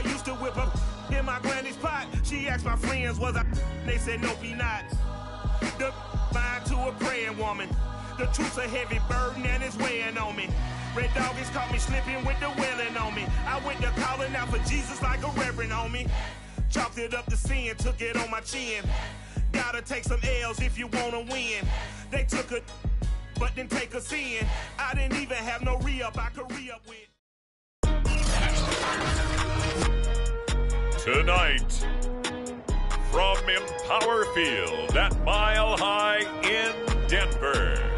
used to whip up in my granny's pot. She asked my friends, was I? They said, nope, he not. The mind to a praying woman. The truth's a heavy burden and it's weighing on me. Red doggies caught me slipping with the wailing on me. I went to calling out for Jesus like a reverend on me. Chalked it up to sin, took it on my chin. Gotta take some L's if you wanna win. They took a, but didn't take us in. I didn't even have no re-up I could re-up with. Tonight, from Empower Field at Mile High in Denver,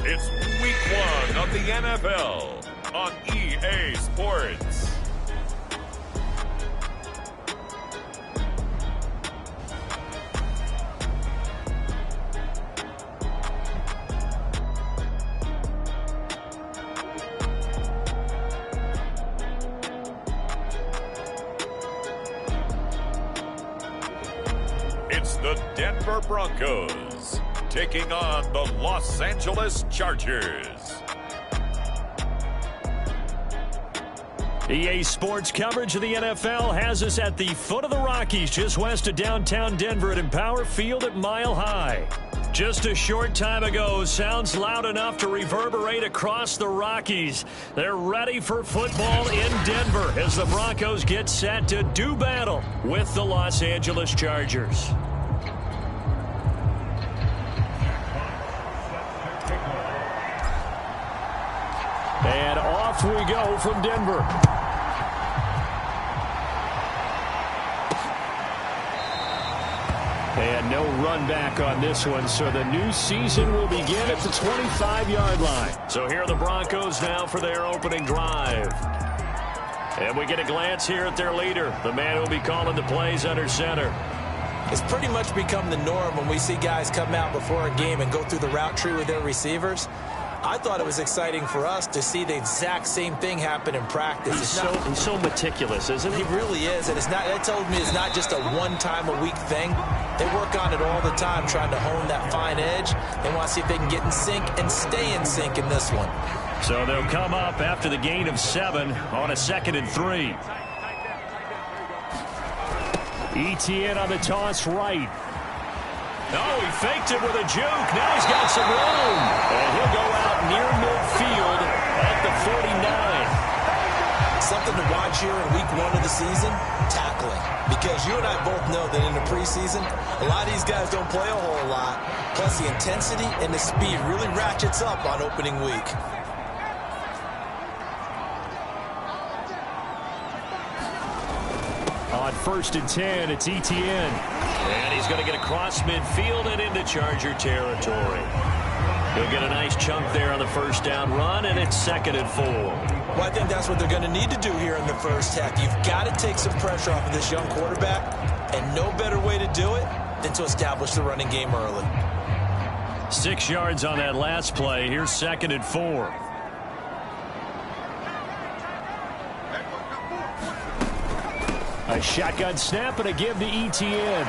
it's Week 1 of the NFL on EA Sports. It's the Denver Broncos taking on the Los Angeles Chargers. EA Sports coverage of the NFL has us at the foot of the Rockies, just west of downtown Denver at Empower Field at Mile High. Just a short time ago, sounds loud enough to reverberate across the Rockies. They're ready for football in Denver as the Broncos get set to do battle with the Los Angeles Chargers. And off we go from Denver. And no run back on this one, so the new season will begin at the 25-yard line. So here are the Broncos now for their opening drive. And we get a glance here at their leader, the man who will be calling the plays under center. It's pretty much become the norm when we see guys come out before a game and go through the route tree with their receivers. I thought it was exciting for us to see the exact same thing happen in practice. He's so meticulous, isn't he? He really is, and that told me it's not just a one-time-a-week thing. They work on it all the time, trying to hone that fine edge. They want to see if they can get in sync and stay in sync in this one. So they'll come up after the gain of 7 on a 2nd and 3. Etienne on the toss right. Oh, he faked it with a juke. Now he's got some room. And he'll go out near midfield at the 49. Something to watch here in week 1 of the season, tackling. Because you and I both know that in the preseason, a lot of these guys don't play a whole lot. Plus the intensity and the speed really ratchets up on opening week. On 1st and 10, it's Etienne. And he's going to get across midfield and into Charger territory. He'll get a nice chunk there on the first down run, and it's 2nd and 4. Well, I think that's what they're going to need to do here in the first half. You've got to take some pressure off of this young quarterback, and no better way to do it than to establish the running game early. 6 yards on that last play. Here's 2nd and 4. A shotgun snap and a give to Etienne.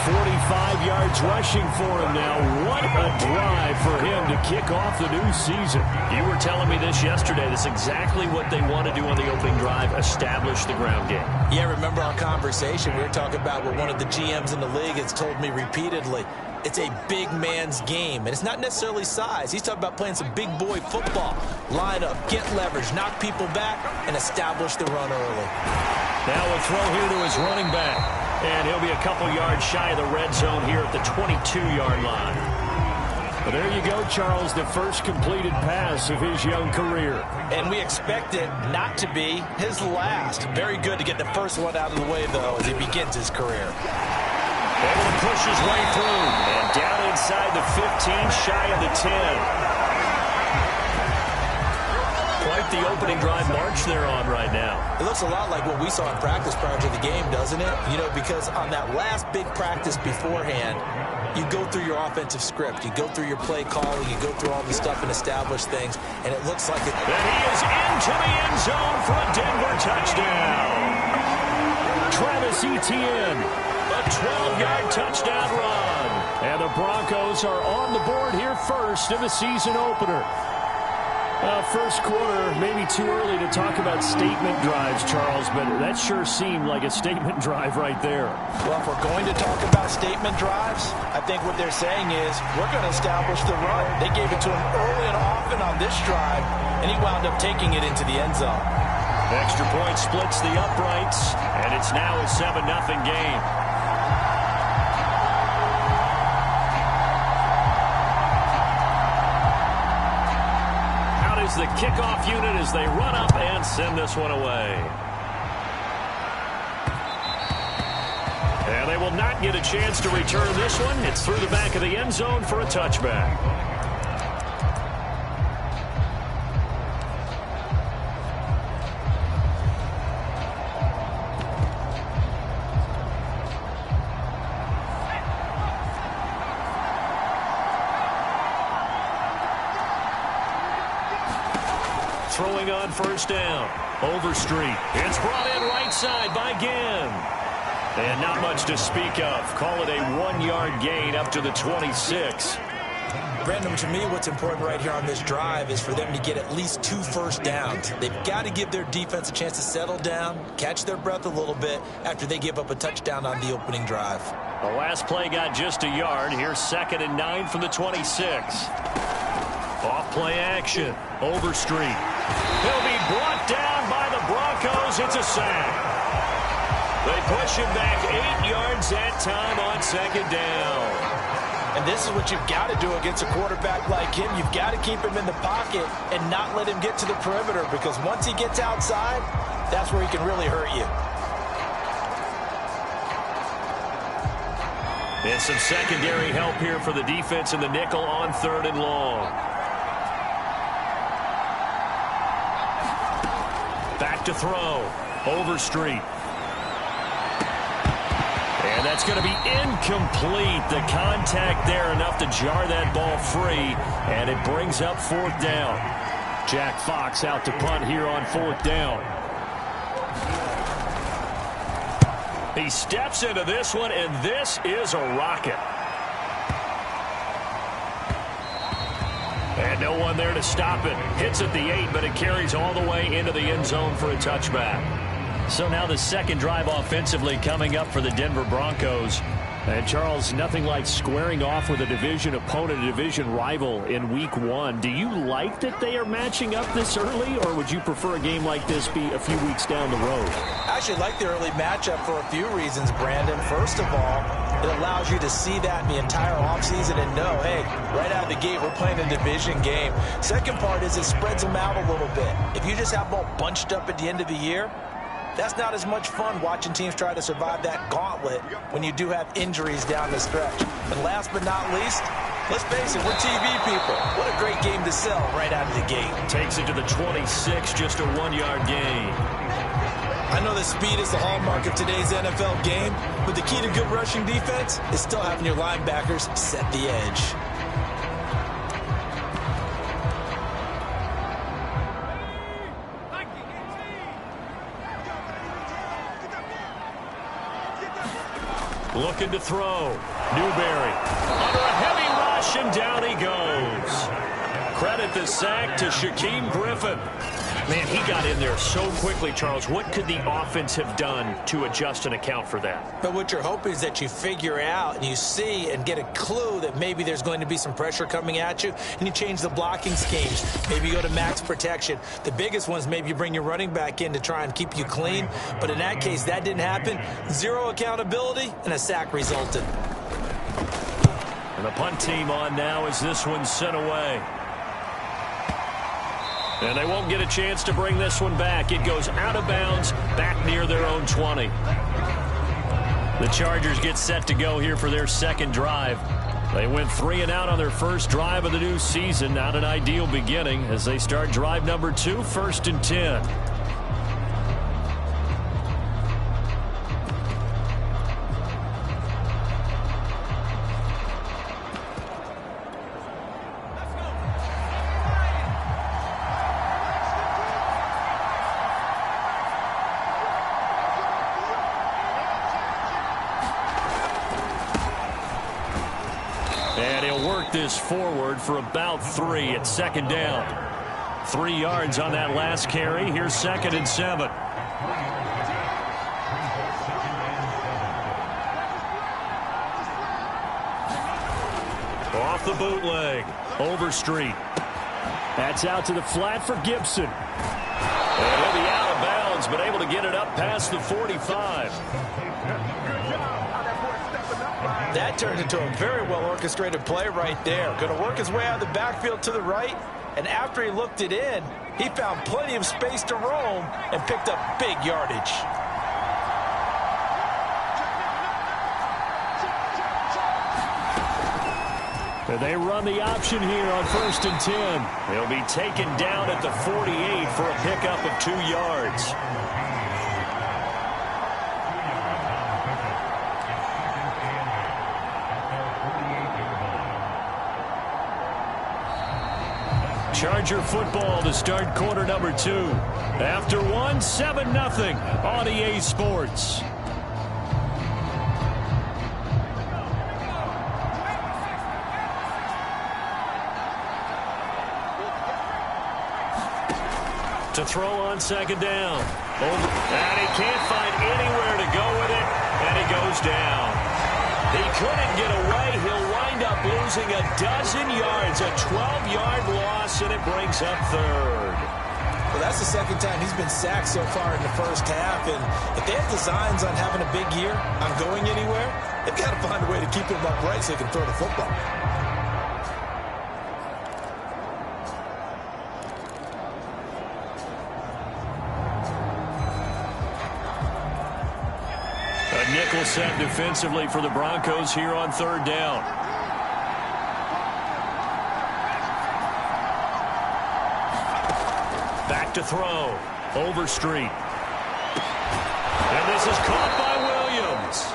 45 yards rushing for him now. What a drive for him to kick off the new season. You were telling me this yesterday. That's exactly what they want to do on the opening drive, establish the ground game. Yeah, remember our conversation. We were talking about what one of the GMs in the league has told me repeatedly. It's a big man's game, and it's not necessarily size. He's talking about playing some big boy football. Line up, get leverage, knock people back, and establish the run early. Now we'll throw here to his running back. And he'll be a couple yards shy of the red zone here at the 22-yard line. But there you go, Charles, the first completed pass of his young career. And we expect it not to be his last. Very good to get the first one out of the way, though, as he begins his career. Able to push his way through. And down inside the 15, shy of the 10. Quite the opening drive march they're on right now. It looks a lot like what we saw in practice prior to the game, doesn't it? You know, because on that last big practice beforehand, you go through your offensive script. You go through your play calling. You go through all the stuff and establish things. And it looks like it. And he is into the end zone for a Denver touchdown. Travis Etienne, a 12-yard touchdown run. And the Broncos are on the board here first in the season opener. First quarter, maybe too early to talk about statement drives, Charles, but that sure seemed like a statement drive right there. Well, if we're going to talk about statement drives, I think what they're saying is we're going to establish the run. They gave it to him early and often on this drive, and he wound up taking it into the end zone. Extra point splits the uprights, and it's now a 7-0 game. The kickoff unit as they run up and send this one away. And they will not get a chance to return this one. It's through the back of the end zone for a touchback. Throwing on first down. Overstreet. It's brought in right side by Ginn. And not much to speak of. Call it a 1-yard gain up to the 26. Brandon, to me, what's important right here on this drive is for them to get at least 2 first downs. They've got to give their defense a chance to settle down, catch their breath a little bit after they give up a touchdown on the opening drive. The last play got just a yard. Here's 2nd and 9 from the 26. Off play action. Overstreet. He'll be brought down by the Broncos. It's a sack. They push him back 8 yards that time on 2nd down. And this is what you've got to do against a quarterback like him. You've got to keep him in the pocket and not let him get to the perimeter, because once he gets outside, that's where he can really hurt you. And some secondary help here for the defense in the nickel on 3rd and long. Back to throw. Overstreet. And that's going to be incomplete. The contact there enough to jar that ball free, and it brings up 4th down. Jack Fox out to punt here on 4th down. He steps into this one, and this is a rocket. And no one there to stop it. Hits at the 8, but it carries all the way into the end zone for a touchback. So now the second drive offensively coming up for the Denver Broncos. And Charles, nothing like squaring off with a division opponent, a division rival in week 1. Do you like that they are matching up this early, or would you prefer a game like this be a few weeks down the road? I actually like the early matchup for a few reasons, Brandon. First of all, it allows you to see that in the entire offseason and know, hey, right out of the gate, we're playing a division game. Second part is it spreads them out a little bit. If you just have them all bunched up at the end of the year, that's not as much fun watching teams try to survive that gauntlet when you do have injuries down the stretch. And last but not least, let's face it, we're TV people. What a great game to sell right out of the gate. Takes it to the 26, just a 1-yard gain. I know that speed is the hallmark of today's NFL game, but the key to good rushing defense is still having your linebackers set the edge. Looking to throw. Newberry under a heavy rush, and down he goes. Credit the sack to Shaquem Griffin. Man, he got in there so quickly, Charles. What could the offense have done to adjust and account for that? But what you're hoping is that you figure out and you see and get a clue that maybe there's going to be some pressure coming at you, and you change the blocking schemes. Maybe you go to max protection. The biggest ones, maybe you bring your running back in to try and keep you clean. But in that case, that didn't happen. Zero accountability, and a sack resulted. And the punt team on now as this one's sent away. And they won't get a chance to bring this one back. It goes out of bounds, back near their own 20. The Chargers get set to go here for their second drive. They went 3 and out on their first drive of the new season. Not an ideal beginning as they start drive number 2, 1st and 10. And he'll work this forward for about 3 at 2nd down. 3 yards on that last carry. Here's 2nd and 7. Off the bootleg. Overstreet. That's out to the flat for Gibson. And he'll be out of bounds, but able to get it up past the 45. That turned into a very well-orchestrated play right there. Going to work his way out of the backfield to the right, and after he looked it in, he found plenty of space to roam and picked up big yardage. They run the option here on 1st and 10. He'll be taken down at the 48 for a pickup of 2 yards. Charger football to start quarter number 2. After 1, 7-0 on EA Sports. To throw on 2nd down. And he can't find anywhere to go with it, and he goes down. He couldn't get away. He'll wind up losing a dozen yards, a 12-yard loss, and it brings up 3rd. Well, that's the 2nd time he's been sacked so far in the first half, and if they have designs on having a big year, on going anywhere, they've got to find a way to keep him upright so he can throw the football. Nickel set defensively for the Broncos here on 3rd down. Back to throw. Overstreet. And this is caught by Williams.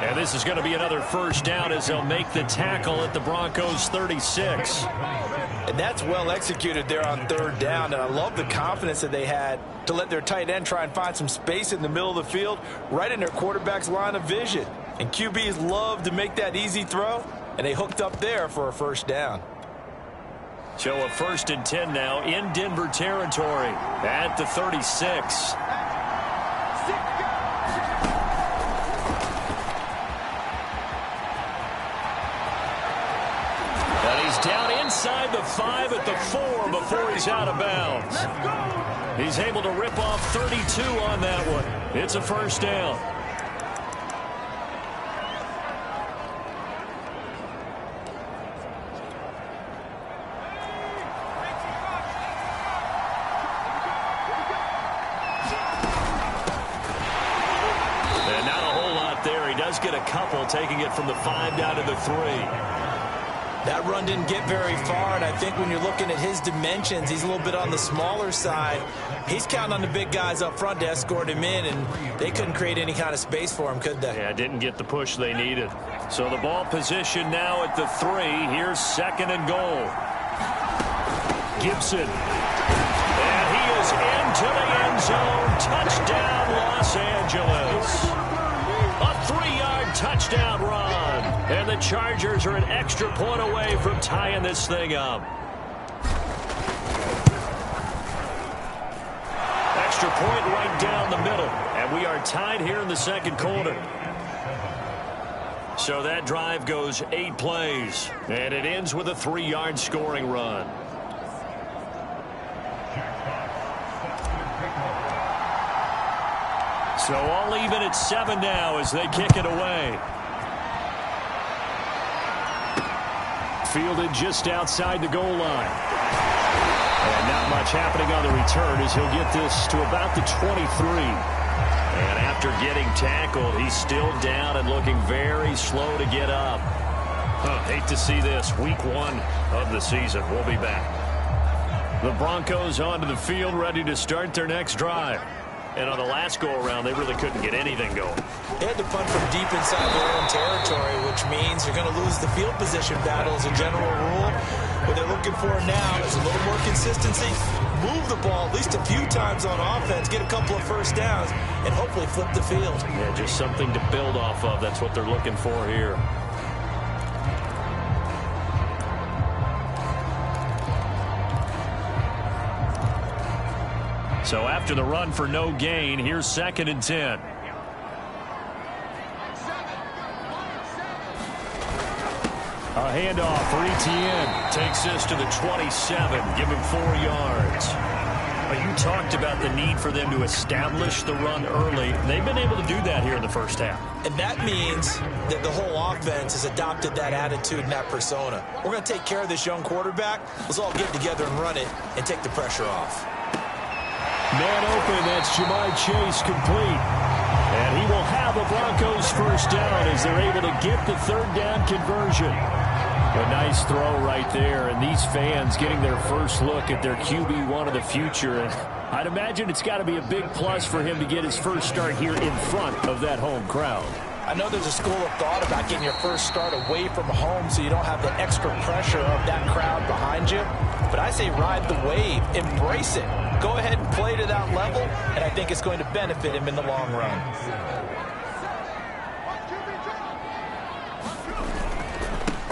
And this is going to be another 1st down as they'll make the tackle at the Broncos 36. And that's well executed there on 3rd down. And I love the confidence that they had to let their tight end try and find some space in the middle of the field, right in their quarterback's line of vision. And QBs love to make that easy throw, and they hooked up there for a 1st down. So a 1st and 10 now in Denver territory at the 36. Down inside the 5 at the 4 before he's out of bounds. He's able to rip off 32 on that one. It's a 1st down. And not a whole lot there. He does get a couple, taking it from the 5 down to the 3. That run didn't get very far, and I think when you're looking at his dimensions, he's a little bit on the smaller side. He's counting on the big guys up front to escort him in, and they couldn't create any kind of space for him, could they? Yeah, didn't get the push they needed. So the ball position now at the 3. Here's 2nd and goal. Gibson. And he is into the end zone. Touchdown, Los Angeles. A 3-yard touchdown run. And the Chargers are an extra point away from tying this thing up. Extra point right down the middle. And we are tied here in the 2nd quarter. So that drive goes 8 plays. And it ends with a 3-yard scoring run. So all even at 7 now as they kick it away. Fielded just outside the goal line. And not much happening on the return as he'll get this to about the 23. And after getting tackled, he's still down and looking very slow to get up. Hate to see this. Week 1 of the season. We'll be back. The Broncos onto the field, ready to start their next drive. And on the last go-around, they really couldn't get anything going. They had to punt from deep inside their own territory, which means you're going to lose the field position battle as a general rule. What they're looking for now is a little more consistency, move the ball at least a few times on offense, get a couple of 1st downs, and hopefully flip the field. Yeah, just something to build off of. That's what they're looking for here. So after the run for no gain, here's 2nd and 10. A handoff for Etienne. Takes this to the 27. Give him 4 yards. You talked about the need for them to establish the run early. They've been able to do that here in the first half. And that means that the whole offense has adopted that attitude and that persona. We're going to take care of this young quarterback. Let's all get together and run it and take the pressure off. Man open, that's Jamar Chase complete. And he will have a Broncos first down as they're able to get the 3rd down conversion. A nice throw right there, and these fans getting their first look at their QB1 of the future. And I'd imagine it's got to be a big plus for him to get his first start here in front of that home crowd. I know there's a school of thought about getting your first start away from home so you don't have the extra pressure of that crowd behind you. But I say ride the wave, embrace it. Go ahead and play to that level, and I think it's going to benefit him in the long run.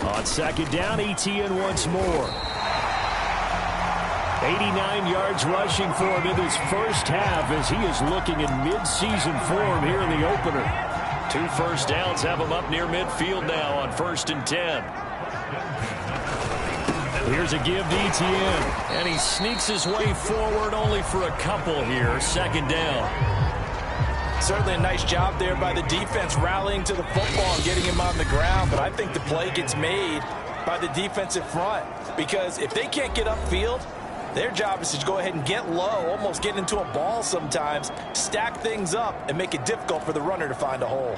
On 2nd down, Etienne once more. 89 yards rushing for him in his first half as he is looking in mid-season form here in the opener. 2 first downs have him up near midfield now on 1st and 10. Here's a give to Etienne, and he sneaks his way forward only for a couple here. 2nd down. Certainly a nice job there by the defense rallying to the football and getting him on the ground, but I think the play gets made by the defensive front because if they can't get upfield, their job is to go ahead and get low, almost get into a ball sometimes, stack things up, and make it difficult for the runner to find a hole.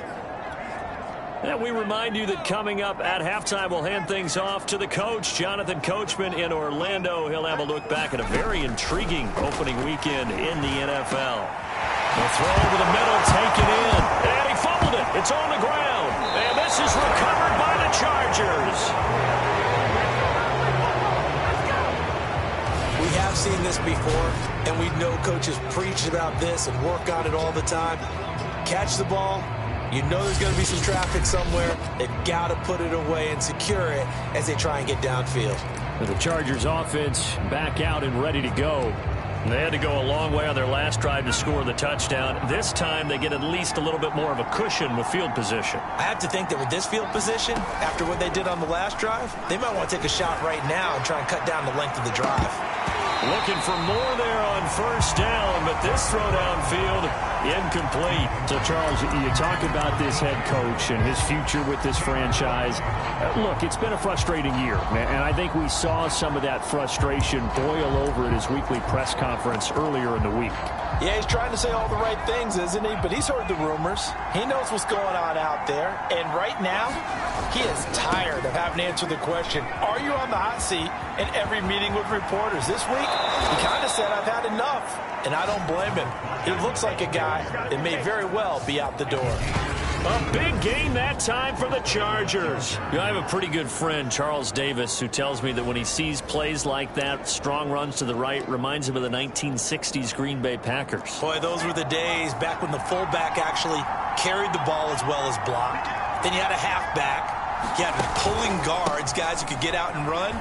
And we remind you that coming up at halftime, we'll hand things off to the coach, Jonathan Coachman in Orlando. He'll have a look back at a very intriguing opening weekend in the NFL. The throw over the middle, taken in, and he fumbled it. It's on the ground, and this is recovered by the Chargers. We have seen this before, and we know coaches preach about this and work on it all the time. Catch the ball. You know there's going to be some traffic somewhere. They've got to put it away and secure it as they try and get downfield. The Chargers offense back out and ready to go. They had to go a long way on their last drive to score the touchdown. This time they get at least a little bit more of a cushion with field position. I have to think that with this field position, after what they did on the last drive, they might want to take a shot right now and try and cut down the length of the drive. Looking for more there on 1st down, but this throw downfield incomplete. So, Charles, you talk about this head coach and his future with this franchise. Look, it's been a frustrating year, and I think we saw some of that frustration boil over at his weekly press conference earlier in the week. Yeah, he's trying to say all the right things, isn't he? But he's heard the rumors. He knows what's going on out there. And right now, he is tired of having to answer the question, are you on the hot seat in every meeting with reporters? This week, he kind of said, I've had enough. And I don't blame him. He looks like a guy that may very well be out the door. A big game that time for the Chargers. I have a pretty good friend, Charles Davis, who tells me that when he sees plays like that, strong runs to the right, reminds him of the 1960s Green Bay Packers. Boy, those were the days back when the fullback actually carried the ball as well as blocked. Then you had a halfback. You had pulling guards, guys who could get out and run.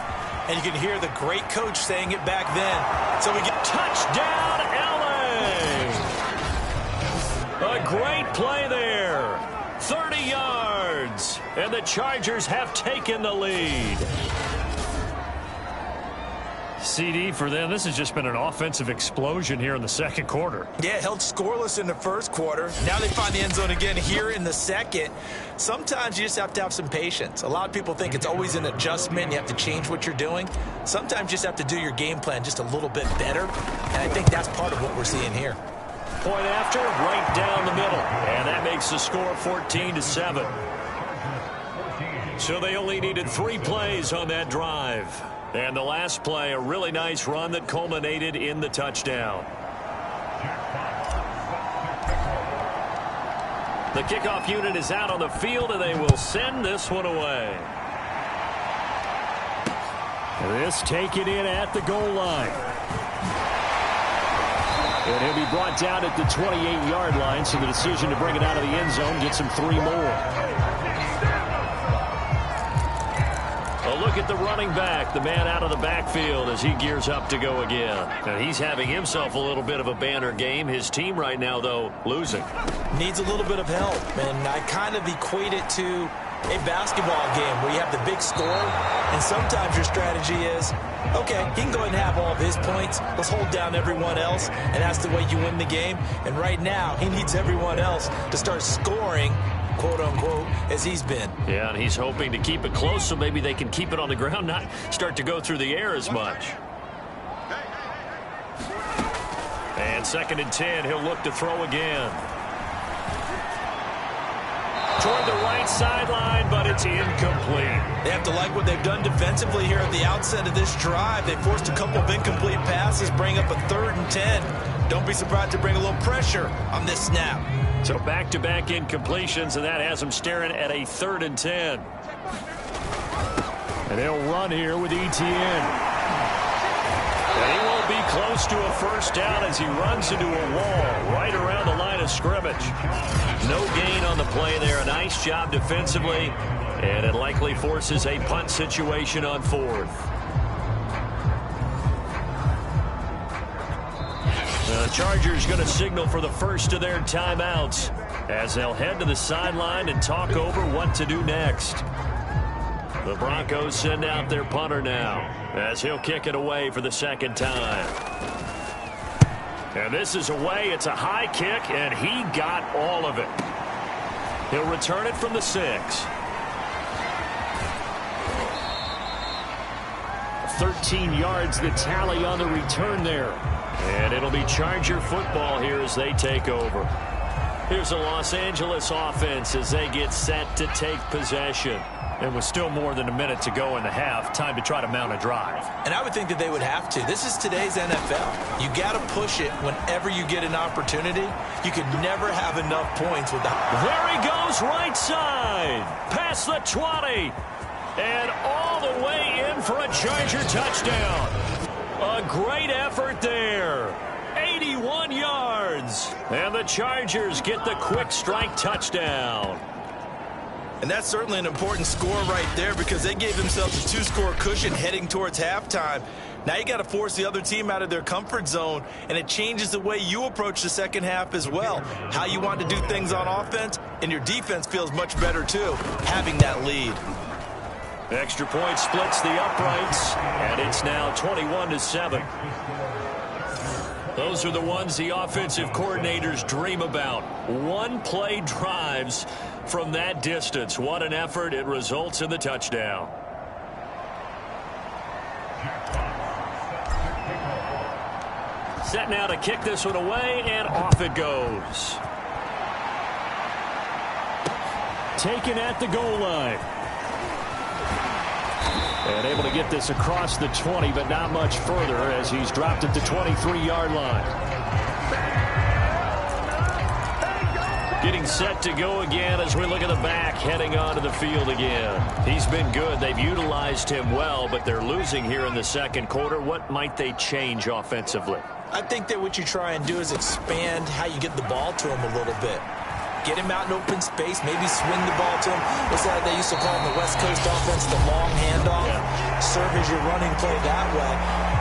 And you can hear the great coach saying it back then. So we get touchdown, LA! A great play there. 30 yards. And the Chargers have taken the lead. CD for them. This has just been an offensive explosion here in the 2nd quarter. Yeah, held scoreless in the 1st quarter. Now they find the end zone again here in the 2nd. Sometimes you just have to have some patience. A lot of people think it's always an adjustment. You have to change what you're doing. Sometimes you just have to do your game plan just a little bit better. And I think that's part of what we're seeing here. Point after, right down the middle. And that makes the score 14-7. So they only needed 3 plays on that drive. And the last play, a really nice run that culminated in the touchdown. The kickoff unit is out on the field, and they will send this one away. This taken in at the goal line. And he'll be brought down at the 28-yard line, so the decision to bring it out of the end zone gets him 3 more. A look look at the running back, the man out of the backfield as he gears up to go again. And he's having himself a little bit of a banner game. His team right now, though, losing. Needs a little bit of help, and I kind of equate it to a basketball game where you have the big score, and sometimes your strategy is, okay, he can go ahead and have all of his points. Let's hold down everyone else, and that's the way you win the game. And right now, he needs everyone else to start scoring, quote-unquote, as he's been. Yeah, and he's hoping to keep it close so maybe they can keep it on the ground, not start to go through the air as much. And 2nd and 10, he'll look to throw again. Toward the right sideline, but it's incomplete. They have to like what they've done defensively here at the outset of this drive. They forced a couple of incomplete passes, bring up a 3rd and 10. Don't be surprised to bring a little pressure on this snap. So back-to-back incompletions, and that has them staring at a 3rd and 10. And they'll run here with Etienne. And he won't be close to a first down as he runs into a wall right around the line of scrimmage. No gain on the play there. A nice job defensively, and it likely forces a punt situation on 4th. The Chargers going to signal for the first of their timeouts as they'll head to the sideline and talk over what to do next. The Broncos send out their punter now as he'll kick it away for the 2nd time. And this is away. It's a high kick, and he got all of it. He'll return it from the 6. 13 yards the tally on the return there. And it'll be Charger football here as they take over. Here's a Los Angeles offense as they get set to take possession. And with still more than a minute to go in the half, time to try to mount a drive. And I would think that they would have to. This is today's NFL. You got to push it whenever you get an opportunity. You could never have enough points with that. There he goes, right side. Past the 20. And all the way in for a Charger touchdown. A great effort there. 81 yards. And the Chargers get the quick strike touchdown. And that's certainly an important score right there because they gave themselves a 2-score cushion heading towards halftime. Now you got to force the other team out of their comfort zone, and it changes the way you approach the second half as well. How you want to do things on offense, and your defense feels much better too, having that lead. Extra point splits the uprights, and it's now 21-7. Those are the ones the offensive coordinators dream about. One-play drives from that distance. What an effort. It results in the touchdown. Set now to kick this one away, and off it goes. Taken at the goal line. And able to get this across the 20, but not much further as he's dropped at the 23-yard line. Getting set to go again as we look at the back heading onto the field again. He's been good. They've utilized him well, but they're losing here in the 2nd quarter. What might they change offensively? I think that what you try and do is expand how you get the ball to him a little bit. Get him out in open space, maybe swing the ball to him. What's that they used to call in the West Coast offense, the long handoff? Yeah. Serve as your running play that way,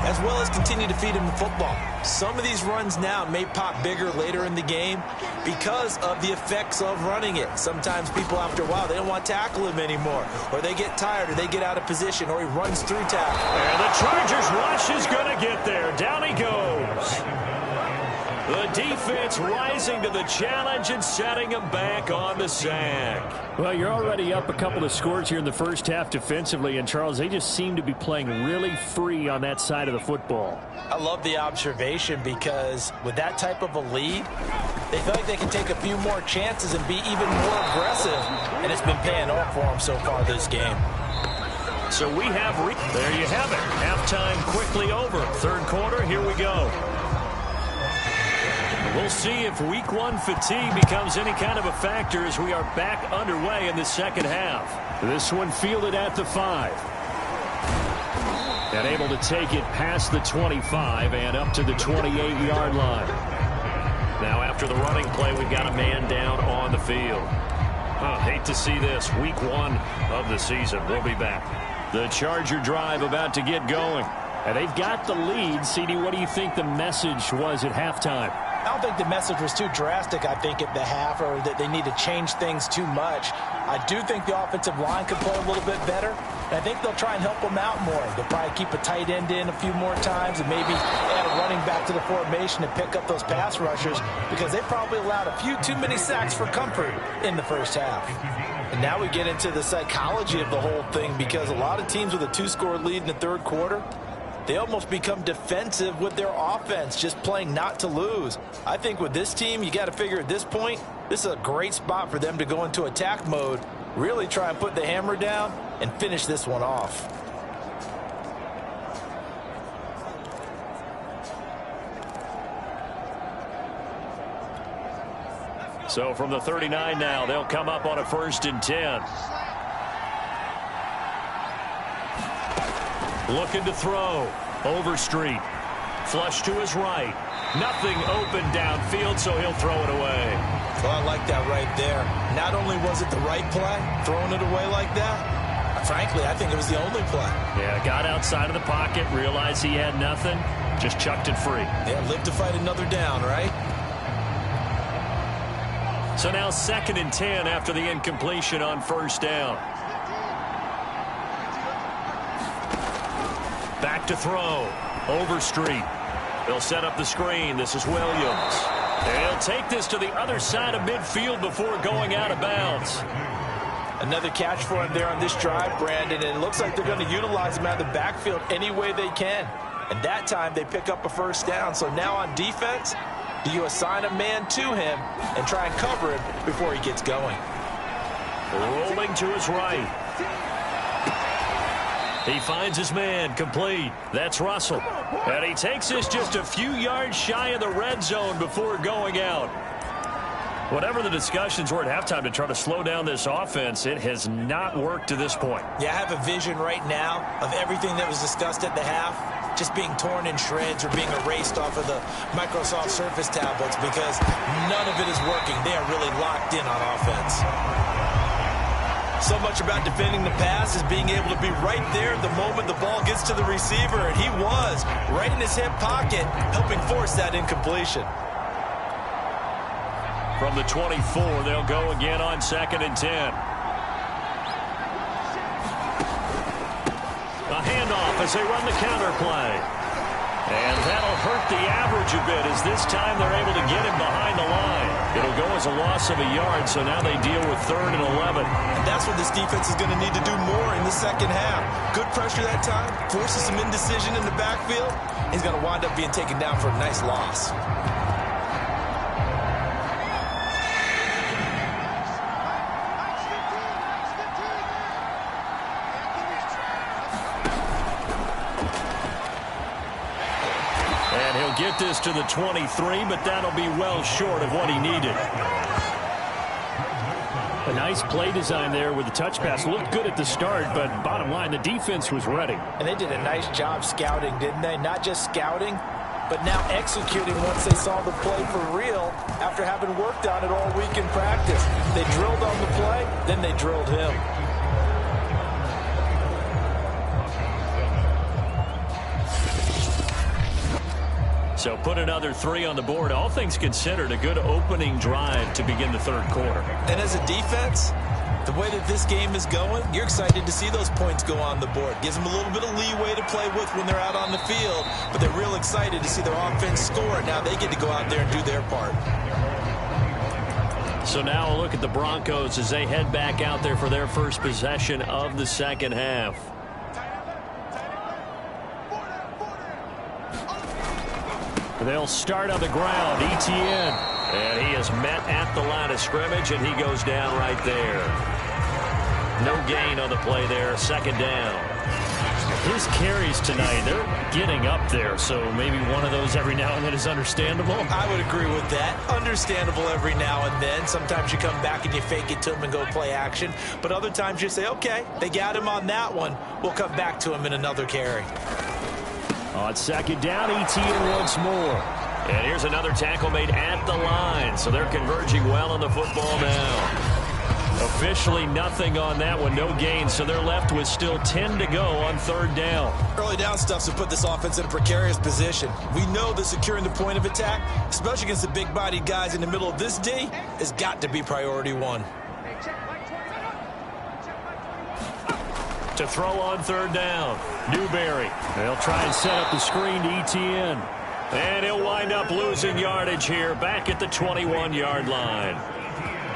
as well as continue to feed him the football. Some of these runs now may pop bigger later in the game because of the effects of running it. Sometimes people, after a while, they don't want to tackle him anymore, or they get tired, or they get out of position, or he runs through tackle. And the Chargers rush is going to get there. Down he goes. The defense rising to the challenge and setting them back on the sack. Well, you're already up a couple of scores here in the first half defensively, and Charles, they just seem to be playing really free on that side of the football. I love the observation because with that type of a lead, they feel like they can take a few more chances and be even more aggressive, and it's been paying off for them so far this game. So we have, there you have it. Halftime quickly over. 3rd quarter, here we go. We'll see if week 1 fatigue becomes any kind of a factor as we are back underway in the 2nd half. This one fielded at the 5. And able to take it past the 25 and up to the 28-yard line. Now after the running play, we've got a man down on the field. Hate to see this. Week 1 of the season. We'll be back. The Charger drive about to get going. And they've got the lead. CD, what do you think the message was at halftime? I don't think the message was too drastic, I think, at the half, or that they need to change things too much. I do think the offensive line could play a little bit better, and I think they'll try and help them out more. They'll probably keep a tight end in a few more times and maybe add a running back to the formation to pick up those pass rushers, because they probably allowed a few too many sacks for comfort in the first half. And now we get into the psychology of the whole thing, because a lot of teams with a 2-score lead in the third quarter, they almost become defensive with their offense, just playing not to lose. I think with this team, you got to figure at this point, this is a great spot for them to go into attack mode, really try and put the hammer down and finish this one off. So from the 39 now, they'll come up on a 1st and 10. Looking to throw. Overstreet. Flush to his right. Nothing open downfield, so he'll throw it away. Well, I like that right there. Not only was it the right play, throwing it away like that, frankly, I think it was the only play. Yeah, got outside of the pocket, realized he had nothing, just chucked it free. Yeah, live to fight another down, right? So now 2nd and 10 after the incompletion on 1st down. Back to throw. Overstreet. They'll set up the screen. This is Williams. And he'll take this to the other side of midfield before going out of bounds. Another catch for him there on this drive, Brandon, and it looks like they're going to utilize him out of the backfield any way they can. And that time they pick up a 1st down. So now on defense, do you assign a man to him and try and cover him before he gets going? Rolling to his right. He finds his man, complete. That's Russell. And he takes this just a few yards shy of the red zone before going out. Whatever the discussions were at halftime to try to slow down this offense, it has not worked to this point. Yeah, I have a vision right now of everything that was discussed at the half just being torn in shreds or being erased off of the Microsoft Surface tablets, because none of it is working. They are really locked in on offense. So much about defending the pass is being able to be right there the moment the ball gets to the receiver, and he was right in his hip pocket, helping force that incompletion. From the 24, they'll go again on 2nd and 10. A handoff as they run the counter play. And that'll hurt the average a bit, as this time they're able to get him behind the line. It'll go as a loss of a yard, so now they deal with 3rd and 11. And that's what this defense is going to need to do more in the second half. Good pressure that time, forces some indecision in the backfield. He's going to wind up being taken down for a nice loss. Get this to the 23, but that'll be well short of what he needed. A nice play design there with the touch pass. Looked good at the start, but bottom line, the defense was ready. And they did a nice job scouting, didn't they? Not just scouting, but now executing once they saw the play for real after having worked on it all week in practice. They drilled on the play, then they drilled him. So put another 3 on the board. All things considered, a good opening drive to begin the third quarter. And as a defense, the way that this game is going, you're excited to see those points go on the board. Gives them a little bit of leeway to play with when they're out on the field, but they're real excited to see their offense score. Now they get to go out there and do their part. So now a look at the Broncos as they head back out there for their first possession of the second half. They'll start on the ground. Etienne. And he is met at the line of scrimmage, and he goes down right there. No gain on the play there. 2nd down. His carries tonight, they're getting up there, so maybe one of those every now and then is understandable. I would agree with that. Understandable every now and then. Sometimes you come back and you fake it to him and go play action. But other times you say, okay, they got him on that one. We'll come back to him in another carry. On 2nd down, Etienne once more. And here's another tackle made at the line. So they're converging well on the football now. Officially nothing on that one, no gain, so they're left with still 10 to go on third down. Early down stuff to put this offense in a precarious position. We know that securing the point of attack, especially against the big-bodied guys in the middle of this D, has got to be priority one. To throw on third down, Newberry. They'll try and set up the screen to ETN. And he'll wind up losing yardage here back at the 21-yard line.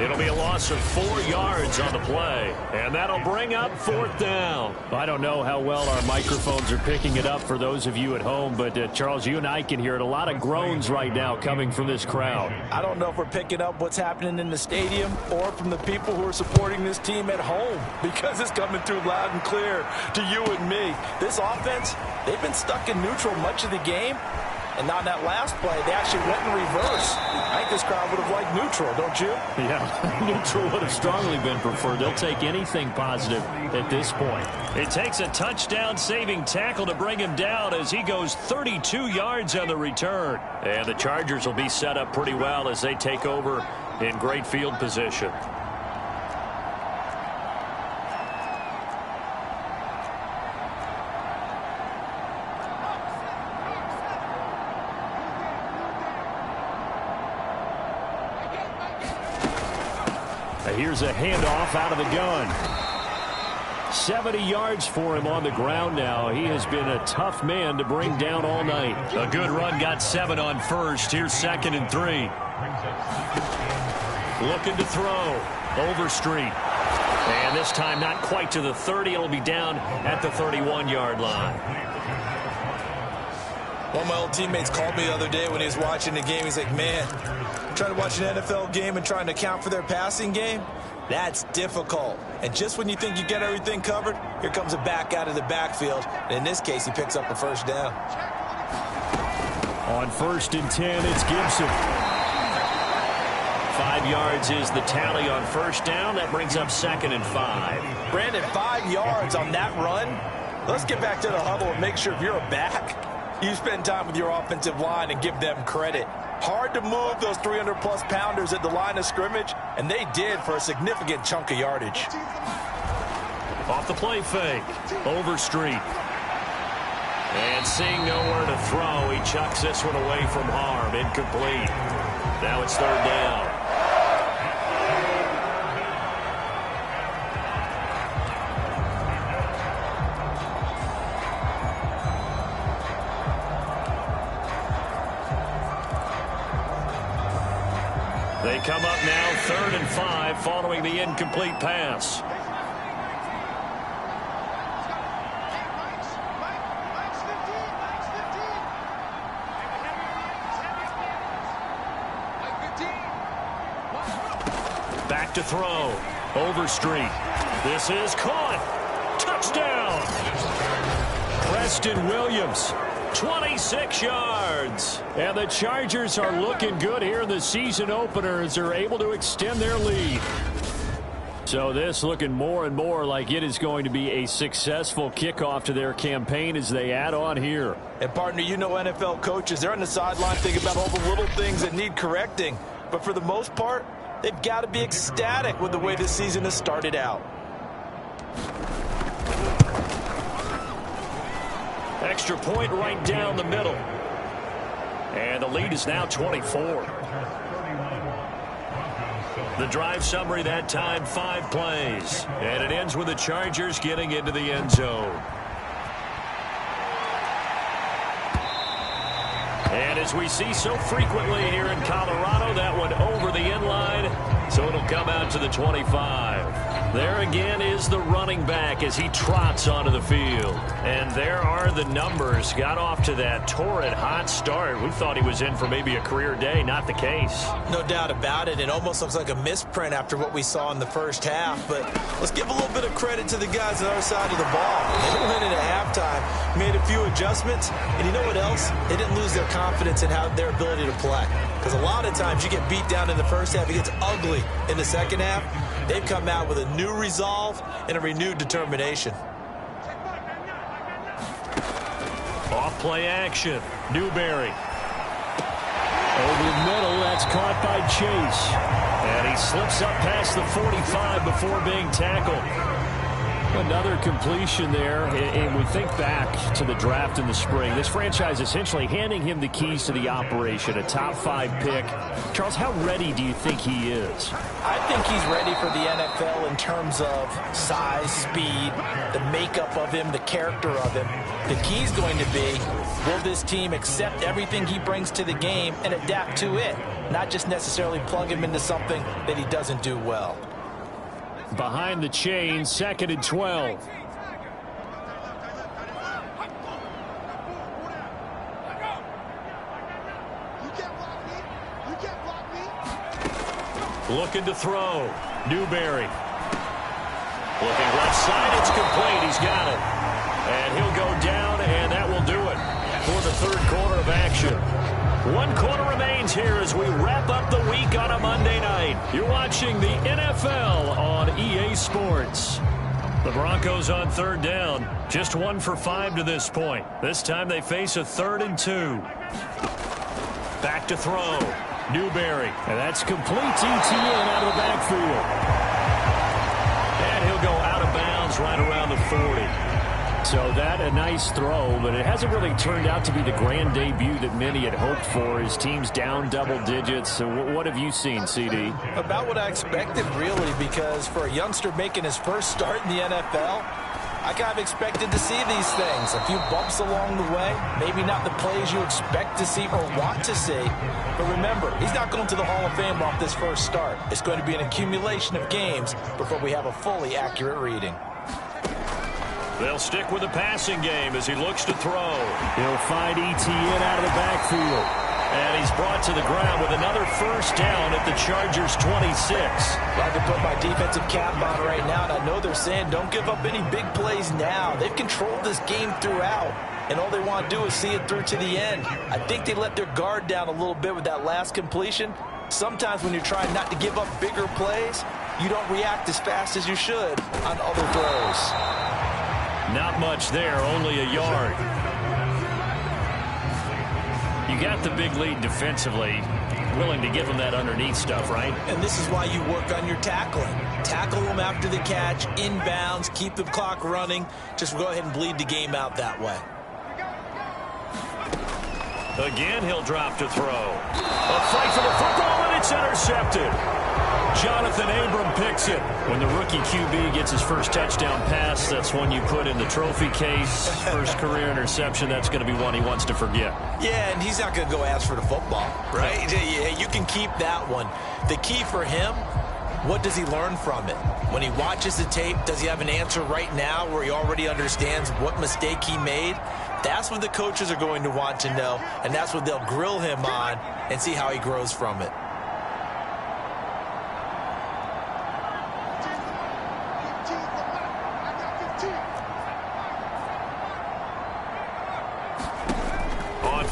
It'll be a loss of 4 yards on the play, and that'll bring up fourth down. I don't know how well our microphones are picking it up for those of you at home, but Charles, you and I can hear it. A lot of groans right now coming from this crowd. I don't know if we're picking up what's happening in the stadium or from the people who are supporting this team at home, because it's coming through loud and clear to you and me. This offense, they've been stuck in neutral much of the game. And on that last play, they actually went in reverse. I think this crowd would have liked neutral, don't you? Yeah, neutral would have strongly been preferred. They'll take anything positive at this point. It takes a touchdown-saving tackle to bring him down as he goes 32 yards on the return. And the Chargers will be set up pretty well as they take over in great field position. Here's a handoff out of the gun. 70 yards for him on the ground now. He has been a tough man to bring down all night. A good run, got 7 on first. Here's 2nd and 3. Looking to throw. Overstreet. And this time not quite to the 30. It'll be down at the 31-yard line. One of my old teammates called me the other day when he was watching the game. He's like, man, trying to watch an NFL game and trying to account for their passing game, that's difficult. And just when you think you get everything covered, here comes a back out of the backfield. And in this case, he picks up a first down. On 1st and 10, it's Gibson. 5 yards is the tally on first down. That brings up 2nd and 5. Brandon, 5 yards on that run. Let's get back to the huddle and make sure if you're a back, you spend time with your offensive line and give them credit. Hard to move those 300-plus pounders at the line of scrimmage, and they did for a significant chunk of yardage. Off the play fake. Overstreet. And seeing nowhere to throw, he chucks this one away from harm. Incomplete. Now it's 3rd down. They come up now 3rd and 5 following the incomplete pass. Back to throw. Overstreet. This is caught. Touchdown. Preston Williams. 26 yards. And the Chargers are looking good here in the season opener as they're able to extend their lead. So this looking more and more like it is going to be a successful kickoff to their campaign as they add on here. And partner, you know NFL coaches, they're on the sideline thinking about all the little things that need correcting. But for the most part, they've got to be ecstatic with the way this season has started out. Extra point right down the middle. And the lead is now 24. The drive summary that time, 5 plays. And it ends with the Chargers getting into the end zone. And as we see so frequently here in Colorado, that one over the end line. So it'll come out to the 25. There again is the running back as he trots onto the field. And there are the numbers. Got off to that torrid hot start. We thought he was in for maybe a career day. Not the case. No doubt about it. It almost looks like a misprint after what we saw in the first half. But let's give a little bit of credit to the guys on our side of the ball. They went in at halftime, made a few adjustments. And you know what else? They didn't lose their confidence in their ability to play. Because a lot of times you get beat down in the first half. It gets ugly in the second half. They've come out with a new resolve and a renewed determination. Off play action. Newberry. Over the middle, that's caught by Chase. And he slips up past the 45 before being tackled. Another completion there, and we think back to the draft in the spring. This franchise essentially handing him the keys to the operation, a top 5 pick. Charles, how ready do you think he is? I think he's ready for the NFL in terms of size, speed, the makeup of him, the character of him. The key's going to be, will this team accept everything he brings to the game and adapt to it, not just necessarily plug him into something that he doesn't do well. Behind the chain, 2nd and 12. Looking to throw. Newberry. Looking left side, it's complete. He's got it. And he'll go down, and that will do it for the 3rd quarter of action. 1 quarter remains here as we wrap up the week on a Monday night. You're watching the NFL on EA Sports. The Broncos on 3rd down. Just 1 for 5 to this point. This time they face a 3rd and 2. Back to throw. Newberry. And that's complete. ETN out of the backfield. And he'll go out of bounds right around the 40. So that a nice throw, but it hasn't really turned out to be the grand debut that many had hoped for. His team's down double digits. So what have you seen, CD? About what I expected, really, because for a youngster making his first start in the NFL, I kind of expected to see these things. A few bumps along the way, maybe not the plays you expect to see or want to see. But remember, he's not going to the Hall of Fame off this first start. It's going to be an accumulation of games before we have a fully accurate reading. They'll stick with the passing game as he looks to throw. He'll find ETN out of the backfield. And he's brought to the ground with another first down at the Chargers' 26. I can put my defensive cap on right now, and I know they're saying don't give up any big plays now. They've controlled this game throughout, and all they want to do is see it through to the end. I think they let their guard down a little bit with that last completion. Sometimes when you're trying not to give up bigger plays, you don't react as fast as you should on other throws. Not much there, only a yard. You got the big lead defensively, willing to give them that underneath stuff, right? And this is why you work on your tackling. Tackle them after the catch, inbounds, keep the clock running. Just go ahead and bleed the game out that way. Again, he'll drop to throw. A fight for the football, and it's intercepted. Jonathan Abram picks it. When the rookie QB gets his first touchdown pass, that's one you put in the trophy case. First career interception, that's going to be one he wants to forget. Yeah, and he's not going to go ask for the football, right? Yeah, you can keep that one. The key for him, what does he learn from it? When he watches the tape, does he have an answer right now where he already understands what mistake he made? That's what the coaches are going to want to know, and that's what they'll grill him on and see how he grows from it.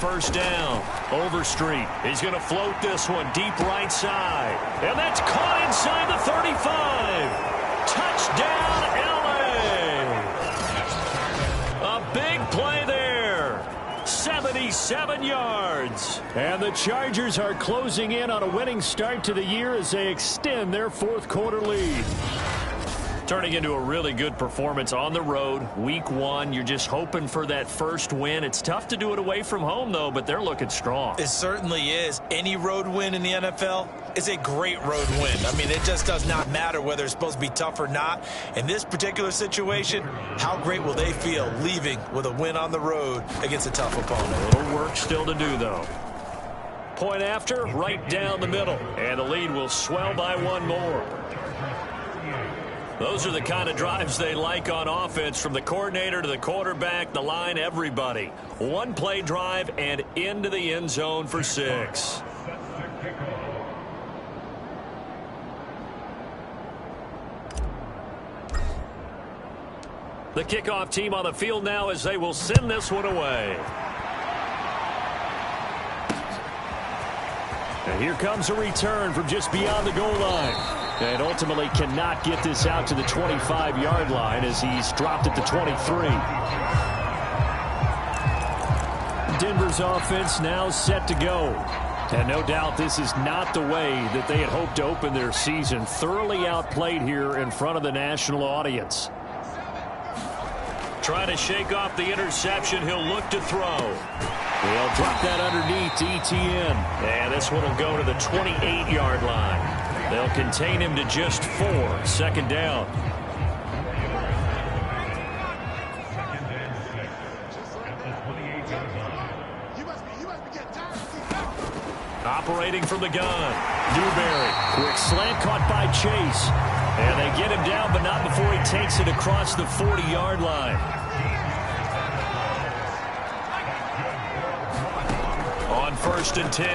First down. Overstreet. He's going to float this one deep right side. And that's caught inside the 35. Touchdown, LA. A big play there. 77 yards. And the Chargers are closing in on a winning start to the year as they extend their 4th quarter lead. Turning into a really good performance on the road. Week 1, you're just hoping for that first win. It's tough to do it away from home, though, but they're looking strong. It certainly is. Any road win in the NFL is a great road win. I mean, it just does not matter whether it's supposed to be tough or not. In this particular situation, how great will they feel leaving with a win on the road against a tough opponent? A little work still to do, though. Point after, right down the middle. And the lead will swell by 1 more. Those are the kind of drives they like on offense, from the coordinator to the quarterback, the line, everybody. 1 play drive and into the end zone for 6. The kickoff team on the field now as they will send this one away. And here comes a return from just beyond the goal line. And ultimately cannot get this out to the 25-yard line as he's dropped at the 23. Denver's offense now set to go. And no doubt this is not the way that they had hoped to open their season. Thoroughly outplayed here in front of the national audience. Trying to shake off the interception. He'll look to throw. He'll drop that underneath to ETN. And this one will go to the 28-yard line. They'll contain him to just 4. Second down. Operating from the gun. Newberry. Quick slant caught by Chase. And they get him down, but not before he takes it across the 40-yard line. On 1st and 10,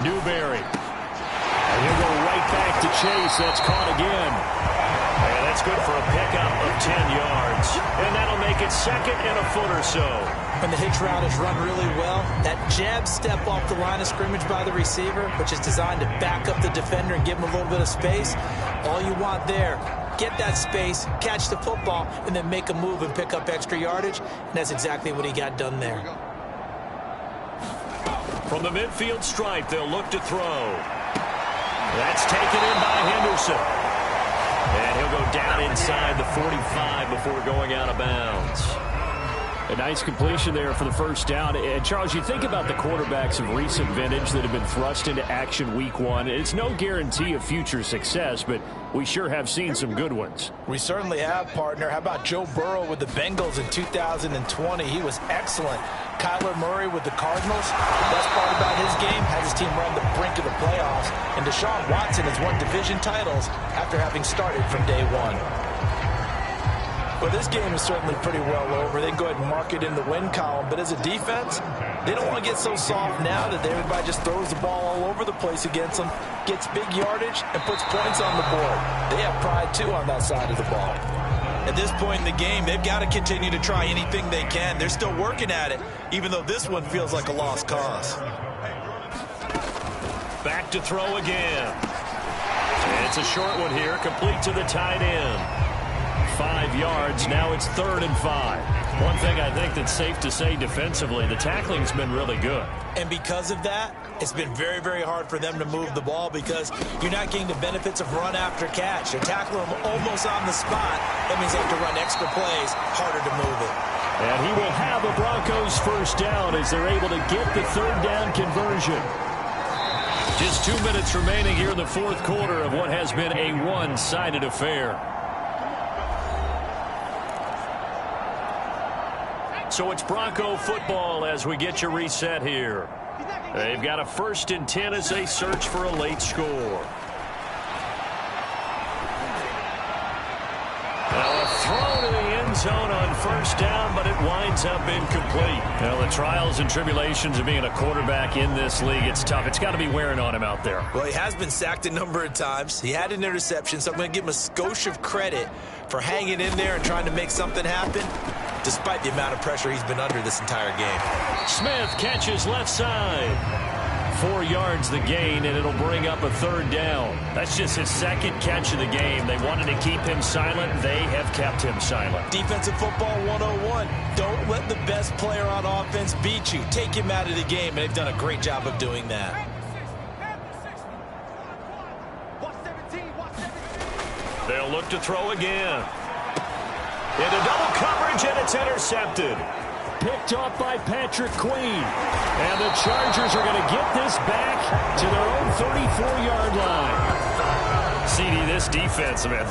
Newberry. And he'll go right back to Chase. That's caught again. And that's good for a pickup of 10 yards. And that'll make it 2nd and a foot or so. When the hitch route is run really well, that jab step off the line of scrimmage by the receiver, which is designed to back up the defender and give him a little bit of space, all you want there, get that space, catch the football, and then make a move and pick up extra yardage. And that's exactly what he got done there. From the midfield stripe, they'll look to throw. That's taken in by Henderson. And he'll go down inside the 45 before going out of bounds. A nice completion there for the first down. And Charles, you think about the quarterbacks of recent vintage that have been thrust into action week 1. It's no guarantee of future success, but we sure have seen some good ones. We certainly have, partner. How about Joe Burrow with the Bengals in 2020? He was excellent. Kyler Murray with the Cardinals. The best part about his game has his team run the brink of the playoffs. And Deshaun Watson has won division titles after having started from day 1. Well, this game is certainly pretty well over. They can go ahead and mark it in the win column. But as a defense, they don't want to get so soft now that everybody just throws the ball all over the place against them, gets big yardage, and puts points on the board. They have pride, too, on that side of the ball. At this point in the game, they've got to continue to try anything they can. They're still working at it, even though this one feels like a lost cause. Back to throw again. And it's a short one here, complete to the tight end. 5 yards. Now it's 3rd and 5. One thing I think that's safe to say defensively, the tackling's been really good. And because of that, it's been very, very hard for them to move the ball because you're not getting the benefits of run after catch. They're tackling them almost on the spot. That means they have to run extra plays, harder to move it. And he will have the Broncos first down as they're able to get the 3rd down conversion. Just 2 minutes remaining here in the 4th quarter of what has been a one-sided affair. So it's Bronco football as we get you reset here. They've got a 1st and 10 as they search for a late score. Now a throw to the end zone on 1st down, but it winds up incomplete. Now the trials and tribulations of being a quarterback in this league, it's tough. It's got to be wearing on him out there. Well, he has been sacked a number of times. He had an interception, so I'm going to give him a skosh of credit for hanging in there and trying to make something happen, despite the amount of pressure he's been under this entire game. Smith catches left side. 4 yards the gain, and it'll bring up a 3rd down. That's just his 2nd catch of the game. They wanted to keep him silent. They have kept him silent. Defensive football 101. Don't let the best player on offense beat you. Take him out of the game, and they've done a great job of doing that. They'll look to throw again. Into double coverage, and it's intercepted. Picked off by Patrick Queen. And the Chargers are going to get this back to their own 34-yard line. CD, this defense, man,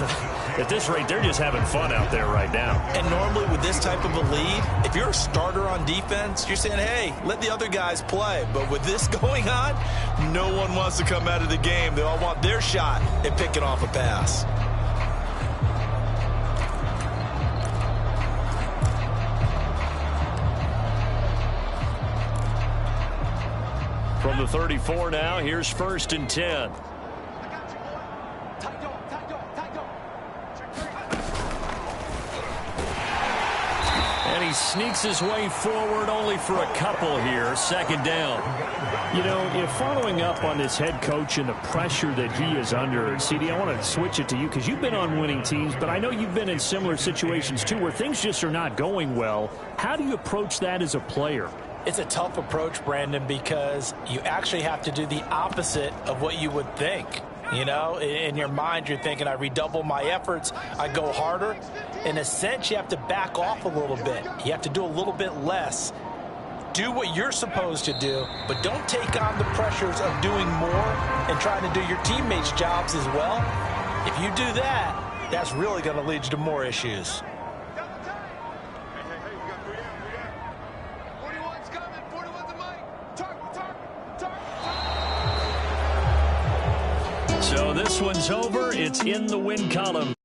at this rate, they're just having fun out there right now. And normally with this type of a lead, if you're a starter on defense, you're saying, hey, let the other guys play. But with this going on, no one wants to come out of the game. They all want their shot at picking off a pass. From the 34 now, here's 1st and 10. And he sneaks his way forward only for a couple here. 2nd down. You know, following up on this head coach and the pressure that he is under, CD, I want to switch it to you because you've been on winning teams, but I know you've been in similar situations too where things just are not going well. How do you approach that as a player? It's a tough approach, Brandon, because you actually have to do the opposite of what you would think. You know, in your mind, you're thinking, I redouble my efforts, I go harder. In a sense, you have to back off a little bit. You have to do a little bit less. Do what you're supposed to do, but don't take on the pressures of doing more and trying to do your teammates' jobs as well. If you do that, that's really going to lead you to more issues. So this one's over. It's in the win column.